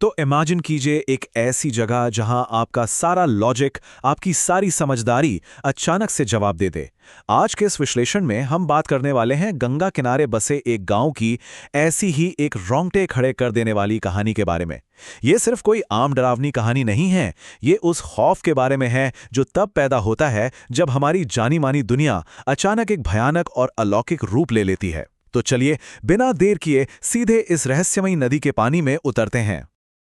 तो इमेजिन कीजिए एक ऐसी जगह जहां आपका सारा लॉजिक, आपकी सारी समझदारी अचानक से जवाब दे दे। आज के इस विश्लेषण में हम बात करने वाले हैं गंगा किनारे बसे एक गांव की ऐसी ही एक रोंगटे खड़े कर देने वाली कहानी के बारे में। ये सिर्फ कोई आम डरावनी कहानी नहीं है, ये उस खौफ के बारे में है जो तब पैदा होता है जब हमारी जानी मानी दुनिया अचानक एक भयानक और अलौकिक रूप ले लेती है। तो चलिए बिना देर किए सीधे इस रहस्यमयी नदी के पानी में उतरते हैं।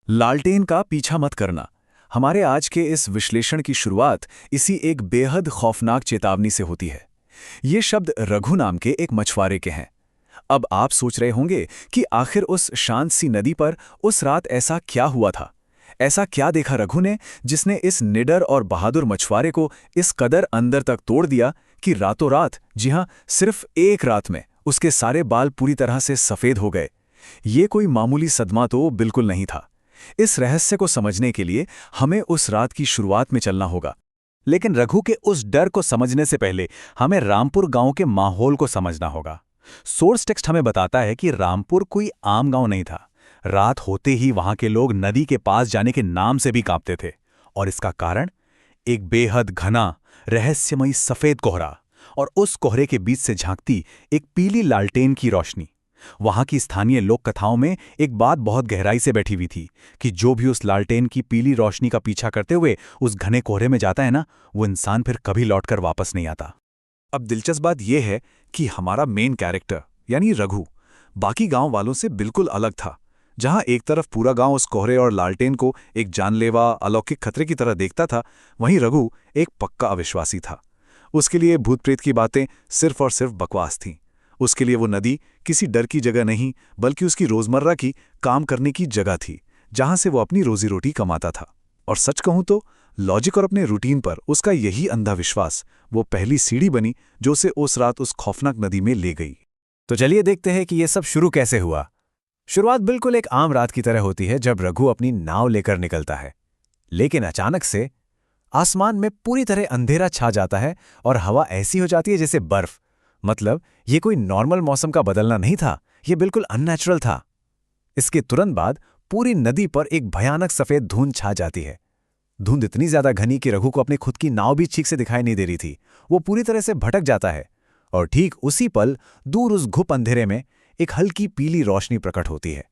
लालटेन का पीछा मत करना। हमारे आज के इस विश्लेषण की शुरुआत इसी एक बेहद खौफनाक चेतावनी से होती है। ये शब्द रघु नाम के एक मछुआरे के हैं। अब आप सोच रहे होंगे कि आखिर उस शांत सी नदी पर उस रात ऐसा क्या हुआ था। ऐसा क्या देखा रघु ने जिसने इस निडर और बहादुर मछुआरे को इस कदर अंदर तक तोड़ दिया कि रातों रात, जी हां, सिर्फ एक रात में उसके सारे बाल पूरी तरह से सफेद हो गए। ये कोई मामूली सदमा तो बिल्कुल नहीं था। इस रहस्य को समझने के लिए हमें उस रात की शुरुआत में चलना होगा। लेकिन रघु के उस डर को समझने से पहले हमें रामपुर गांव के माहौल को समझना होगा। सोर्स टेक्स्ट हमें बताता है कि रामपुर कोई आम गांव नहीं था। रात होते ही वहां के लोग नदी के पास जाने के नाम से भी कांपते थे। और इसका कारण एक बेहद घना, रहस्यमयी सफेद कोहरा और उस कोहरे के बीच से झांकती एक पीली लालटेन की रोशनी। वहां की स्थानीय लोक कथाओं में एक बात बहुत गहराई से बैठी हुई थी कि जो भी उस लालटेन की पीली रोशनी का पीछा करते हुए उस घने कोहरे में जाता है ना, वो इंसान फिर कभी लौटकर वापस नहीं आता। अब दिलचस्प बात यह है कि हमारा मेन कैरेक्टर यानी रघु बाकी गांव वालों से बिल्कुल अलग था। जहां एक तरफ पूरा गांव उस कोहरे और लालटेन को एक जानलेवा अलौकिक खतरे की तरह देखता था, वहीं रघु एक पक्का अविश्वासी था। उसके लिए भूत प्रेत की बातें सिर्फ और सिर्फ बकवास थीं। उसके लिए वो नदी किसी डर की जगह नहीं, बल्कि उसकी रोजमर्रा की काम करने की जगह थी, जहां से वो अपनी रोजी रोटी कमाता था। और सच कहूं तो लॉजिक और अपने रूटीन पर उसका यही अंधा विश्वास वो पहली सीढ़ी बनी जो उसे उस रात उस खौफनाक नदी में ले गई। तो चलिए देखते हैं कि यह सब शुरू कैसे हुआ। शुरुआत बिल्कुल एक आम रात की तरह होती है जब रघु अपनी नाव लेकर निकलता है। लेकिन अचानक से आसमान में पूरी तरह अंधेरा छा जाता है और हवा ऐसी हो जाती है जैसे बर्फ। मतलब ये कोई नॉर्मल मौसम का बदलना नहीं था, ये बिल्कुल अननेचुरल था। इसके तुरंत बाद पूरी नदी पर एक भयानक सफेद धुंध छा जाती है। धुंध इतनी ज्यादा घनी कि रघु को अपनी खुद की नाव भी ठीक से दिखाई नहीं दे रही थी। वो पूरी तरह से भटक जाता है और ठीक उसी पल दूर उस घुप अंधेरे में एक हल्की पीली रोशनी प्रकट होती है।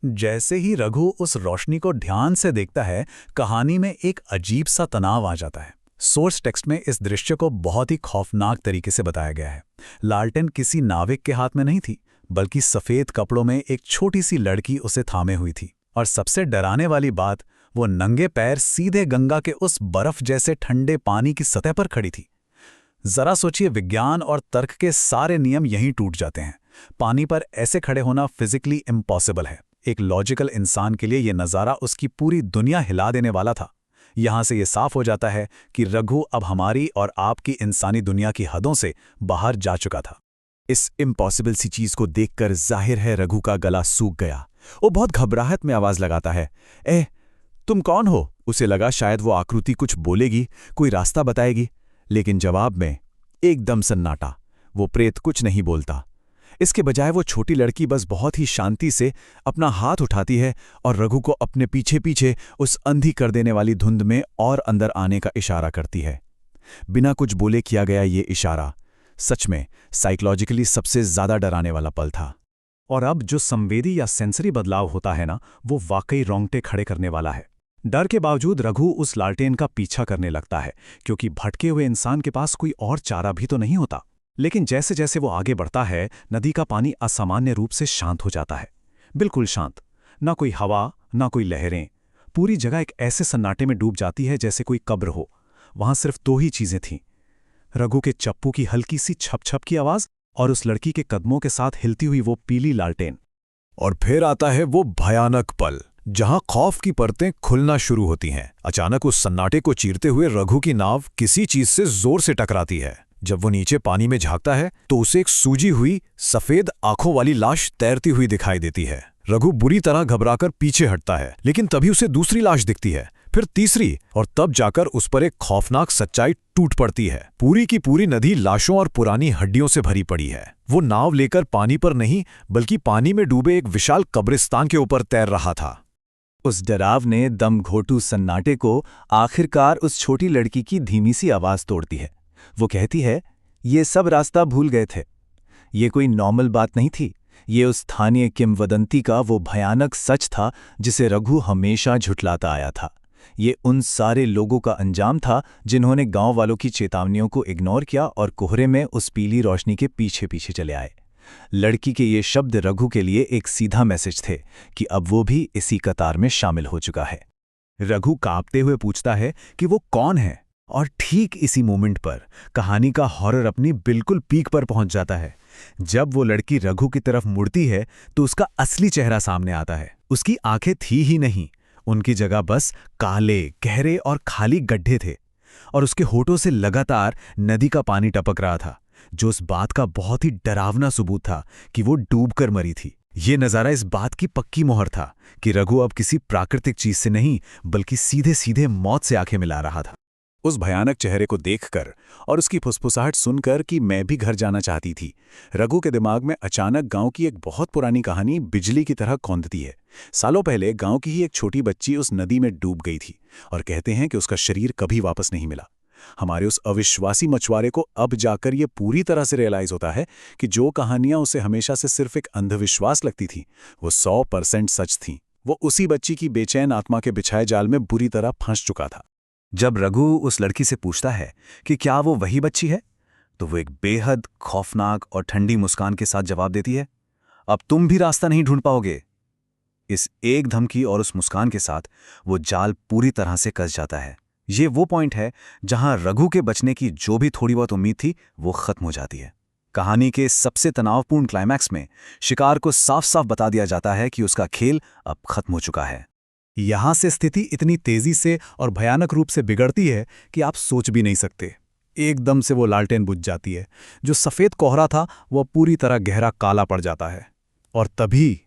जैसे ही रघु उस रोशनी को ध्यान से देखता है, कहानी में एक अजीब सा तनाव आ जाता है। सोर्स टेक्स्ट में इस दृश्य को बहुत ही खौफनाक तरीके से बताया गया है। लालटेन किसी नाविक के हाथ में नहीं थी, बल्कि सफेद कपड़ों में एक छोटी सी लड़की उसे थामे हुई थी। और सबसे डराने वाली बात, वो नंगे पैर सीधे गंगा के उस बर्फ जैसे ठंडे पानी की सतह पर खड़ी थी। जरा सोचिए, विज्ञान और तर्क के सारे नियम यहीं टूट जाते हैं। पानी पर ऐसे खड़े होना फिजिकली इम्पॉसिबल है। एक लॉजिकल इंसान के लिए यह नज़ारा उसकी पूरी दुनिया हिला देने वाला था। यहां से यह साफ हो जाता है कि रघु अब हमारी और आपकी इंसानी दुनिया की हदों से बाहर जा चुका था। इस इम्पॉसिबल सी चीज को देखकर जाहिर है रघु का गला सूख गया। वो बहुत घबराहट में आवाज लगाता है, ए, तुम कौन हो? उसे लगा शायद वो आकृति कुछ बोलेगी, कोई रास्ता बताएगी, लेकिन जवाब में एकदम सन्नाटा। वो प्रेत कुछ नहीं बोलता। इसके बजाय वो छोटी लड़की बस बहुत ही शांति से अपना हाथ उठाती है और रघु को अपने पीछे पीछे उस अंधी कर देने वाली धुंध में और अंदर आने का इशारा करती है। बिना कुछ बोले किया गया ये इशारा सच में साइकोलॉजिकली सबसे ज्यादा डराने वाला पल था। और अब जो संवेदी या सेंसरी बदलाव होता है ना, वो वाकई रोंगटे खड़े करने वाला है। डर के बावजूद रघु उस लालटेन का पीछा करने लगता है, क्योंकि भटके हुए इंसान के पास कोई और चारा भी तो नहीं होता। लेकिन जैसे जैसे वो आगे बढ़ता है, नदी का पानी असामान्य रूप से शांत हो जाता है। बिल्कुल शांत, ना कोई हवा, ना कोई लहरें। पूरी जगह एक ऐसे सन्नाटे में डूब जाती है जैसे कोई कब्र हो। वहां सिर्फ दो ही चीजें थीं, रघु के चप्पू की हल्की सी छप छप की आवाज और उस लड़की के कदमों के साथ हिलती हुई वो पीली लालटेन। और फिर आता है वो भयानक पल जहां खौफ की परतें खुलना शुरू होती हैं। अचानक उस सन्नाटे को चीरते हुए रघु की नाव किसी चीज से जोर से टकराती है। जब वो नीचे पानी में झांकता है तो उसे एक सूजी हुई सफेद आंखों वाली लाश तैरती हुई दिखाई देती है। रघु बुरी तरह घबराकर पीछे हटता है, लेकिन तभी उसे दूसरी लाश दिखती है, फिर तीसरी, और तब जाकर उस पर एक खौफनाक सच्चाई टूट पड़ती है। पूरी की पूरी नदी लाशों और पुरानी हड्डियों से भरी पड़ी है। वो नाव लेकर पानी पर नहीं, बल्कि पानी में डूबे एक विशाल कब्रिस्तान के ऊपर तैर रहा था। उस डरावने दम घोटू सन्नाटे को आखिरकार उस छोटी लड़की की धीमी सी आवाज तोड़ती है। वो कहती है, ये सब रास्ता भूल गए थे। ये कोई नॉर्मल बात नहीं थी, ये उस स्थानीय किंवदंती का वो भयानक सच था जिसे रघु हमेशा झुठलाता आया था। ये उन सारे लोगों का अंजाम था जिन्होंने गांव वालों की चेतावनियों को इग्नोर किया और कोहरे में उस पीली रोशनी के पीछे पीछे चले आए। लड़की के ये शब्द रघु के लिए एक सीधा मैसेज थे कि अब वो भी इसी कतार में शामिल हो चुका है। रघु कांपते हुए पूछता है कि वो कौन है, और ठीक इसी मोमेंट पर कहानी का हॉरर अपनी बिल्कुल पीक पर पहुंच जाता है। जब वो लड़की रघु की तरफ मुड़ती है तो उसका असली चेहरा सामने आता है। उसकी आंखें थी ही नहीं, उनकी जगह बस काले, गहरे और खाली गड्ढे थे, और उसके होठों से लगातार नदी का पानी टपक रहा था, जो उस बात का बहुत ही डरावना सबूत था कि वो डूबकर मरी थी। ये नज़ारा इस बात की पक्की मोहर था कि रघु अब किसी प्राकृतिक चीज से नहीं बल्कि सीधे सीधे मौत से आंखें मिला रहा था। उस भयानक चेहरे को देखकर और उसकी फुसफुसाहट सुनकर कि मैं भी घर जाना चाहती थी, रघु के दिमाग में अचानक गांव की एक बहुत पुरानी कहानी बिजली की तरह कौंधती है। सालों पहले गांव की ही एक छोटी बच्ची उस नदी में डूब गई थी और कहते हैं कि उसका शरीर कभी वापस नहीं मिला। हमारे उस अविश्वासी मछुआरे को अब जाकर ये पूरी तरह से रियलाइज होता है कि जो कहानियां उसे हमेशा से सिर्फ एक अंधविश्वास लगती थी, वो 100% सच थीं। वो उसी बच्ची की बेचैन आत्मा के बिछाए जाल में बुरी तरह फंस चुका था। जब रघु उस लड़की से पूछता है कि क्या वो वही बच्ची है, तो वो एक बेहद खौफनाक और ठंडी मुस्कान के साथ जवाब देती है, अब तुम भी रास्ता नहीं ढूंढ पाओगे। इस एक धमकी और उस मुस्कान के साथ वो जाल पूरी तरह से कस जाता है। ये वो पॉइंट है जहां रघु के बचने की जो भी थोड़ी बहुत उम्मीद थी वो खत्म हो जाती है। कहानी के सबसे तनावपूर्ण क्लाइमैक्स में शिकार को साफ साफ बता दिया जाता है कि उसका खेल अब खत्म हो चुका है। यहां से स्थिति इतनी तेजी से और भयानक रूप से बिगड़ती है कि आप सोच भी नहीं सकते। एकदम से वो लालटेन बुझ जाती है। जो सफ़ेद कोहरा था वो पूरी तरह गहरा काला पड़ जाता है, और तभी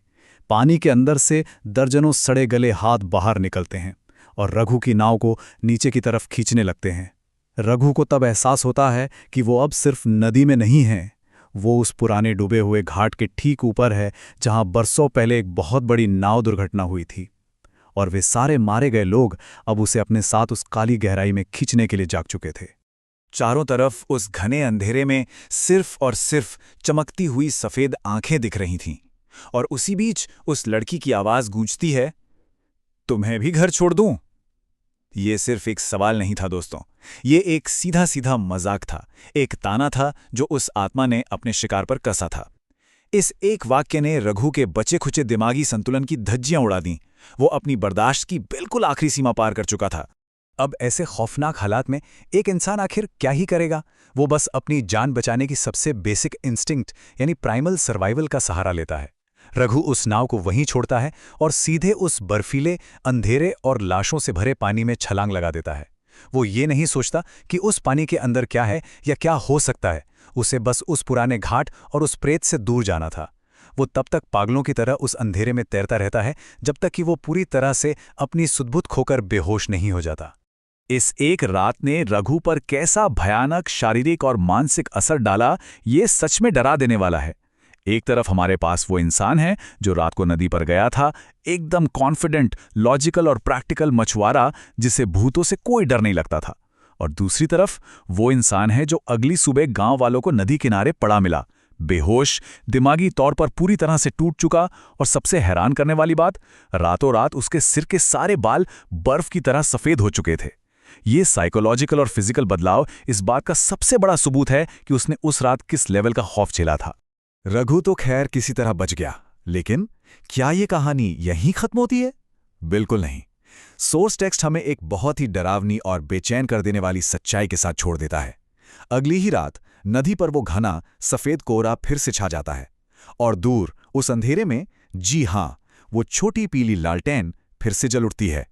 पानी के अंदर से दर्जनों सड़े गले हाथ बाहर निकलते हैं और रघु की नाव को नीचे की तरफ खींचने लगते हैं। रघु को तब एहसास होता है कि वो अब सिर्फ नदी में नहीं है, वो उस पुराने डूबे हुए घाट के ठीक ऊपर है जहां बरसों पहले एक बहुत बड़ी नाव दुर्घटना हुई थी, और वे सारे मारे गए लोग अब उसे अपने साथ उस काली गहराई में खींचने के लिए जाग चुके थे। चारों तरफ उस घने अंधेरे में सिर्फ और सिर्फ चमकती हुई सफ़ेद आंखें दिख रही थीं, और उसी बीच उस लड़की की आवाज़ गूंजती है, तुम्हें भी घर छोड़ दूं? ये सिर्फ एक सवाल नहीं था दोस्तों, ये एक सीधा सीधा मजाक था, एक ताना था जो उस आत्मा ने अपने शिकार पर कसा था। इस एक वाक्य ने रघु के बचे खुचे दिमागी संतुलन की धज्जियां उड़ा दीं। वो अपनी बर्दाश्त की बिल्कुल आखिरी सीमा पार कर चुका था। अब ऐसे खौफनाक हालात में एक इंसान आखिर क्या ही करेगा? वो बस अपनी जान बचाने की सबसे बेसिक इंस्टिंक्ट यानी प्राइमल सर्वाइवल का सहारा लेता है। रघु उस नाव को वहीं छोड़ता है और सीधे उस बर्फीले, अंधेरे और लाशों से भरे पानी में छलांग लगा देता है। वो ये नहीं सोचता कि उस पानी के अंदर क्या है या क्या हो सकता है, उसे बस उस पुराने घाट और उस प्रेत से दूर जाना था। वो तब तक पागलों की तरह उस अंधेरे में तैरता रहता है जब तक कि वो पूरी तरह से अपनी सुध-बुध खोकर बेहोश नहीं हो जाता। इस एक रात ने रघु पर कैसा भयानक शारीरिक और मानसिक असर डाला, ये सच में डरा देने वाला है। एक तरफ हमारे पास वो इंसान है जो रात को नदी पर गया था, एकदम कॉन्फिडेंट, लॉजिकल और प्रैक्टिकल मछुआरा जिसे भूतों से कोई डर नहीं लगता था, और दूसरी तरफ वो इंसान है जो अगली सुबह गांव वालों को नदी किनारे पड़ा मिला, बेहोश, दिमागी तौर पर पूरी तरह से टूट चुका, और सबसे हैरान करने वाली बात, रातों रात उसके सिर के सारे बाल बर्फ की तरह सफ़ेद हो चुके थे। ये साइकोलॉजिकल और फिजिकल बदलाव इस बात का सबसे बड़ा सबूत है कि उसने उस रात किस लेवल का खौफ झेला था। रघु तो खैर किसी तरह बच गया, लेकिन क्या ये कहानी यहीं खत्म होती है? बिल्कुल नहीं। सोर्स टेक्स्ट हमें एक बहुत ही डरावनी और बेचैन कर देने वाली सच्चाई के साथ छोड़ देता है। अगली ही रात नदी पर वो घना सफ़ेद कोहरा फिर से छा जाता है, और दूर उस अंधेरे में, जी हाँ, वो छोटी पीली लालटेन फिर से जल उठती है।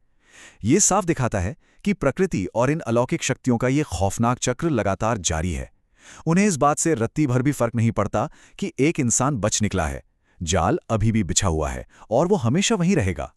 ये साफ दिखाता है कि प्रकृति और इन अलौकिक शक्तियों का ये खौफनाक चक्र लगातार जारी है। उन्हें इस बात से रत्ती भर भी फर्क नहीं पड़ता कि एक इंसान बच निकला है, जाल अभी भी बिछा हुआ है और वो हमेशा वहीं रहेगा।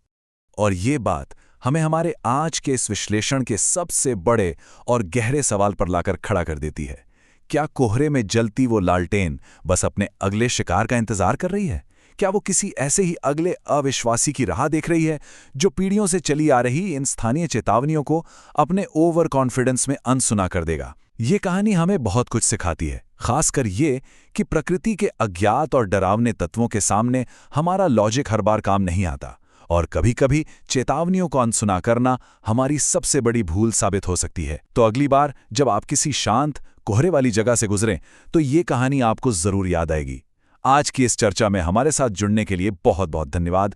और ये बात हमें हमारे आज के इस विश्लेषण के सबसे बड़े और गहरे सवाल पर लाकर खड़ा कर देती है। क्या कोहरे में जलती वो लालटेन बस अपने अगले शिकार का इंतजार कर रही है? क्या वो किसी ऐसे ही अगले अविश्वासी की राह देख रही है जो पीढ़ियों से चली आ रही इन स्थानीय चेतावनियों को अपने ओवर कॉन्फिडेंस में अनसुना कर देगा? ये कहानी हमें बहुत कुछ सिखाती है, खासकर ये कि प्रकृति के अज्ञात और डरावने तत्वों के सामने हमारा लॉजिक हर बार काम नहीं आता, और कभी-कभी चेतावनियों को अनसुना करना हमारी सबसे बड़ी भूल साबित हो सकती है। तो अगली बार जब आप किसी शांत, कोहरे वाली जगह से गुजरें, तो ये कहानी आपको जरूर याद आएगी। आज की इस चर्चा में हमारे साथ जुड़ने के लिए बहुत बहुत धन्यवाद।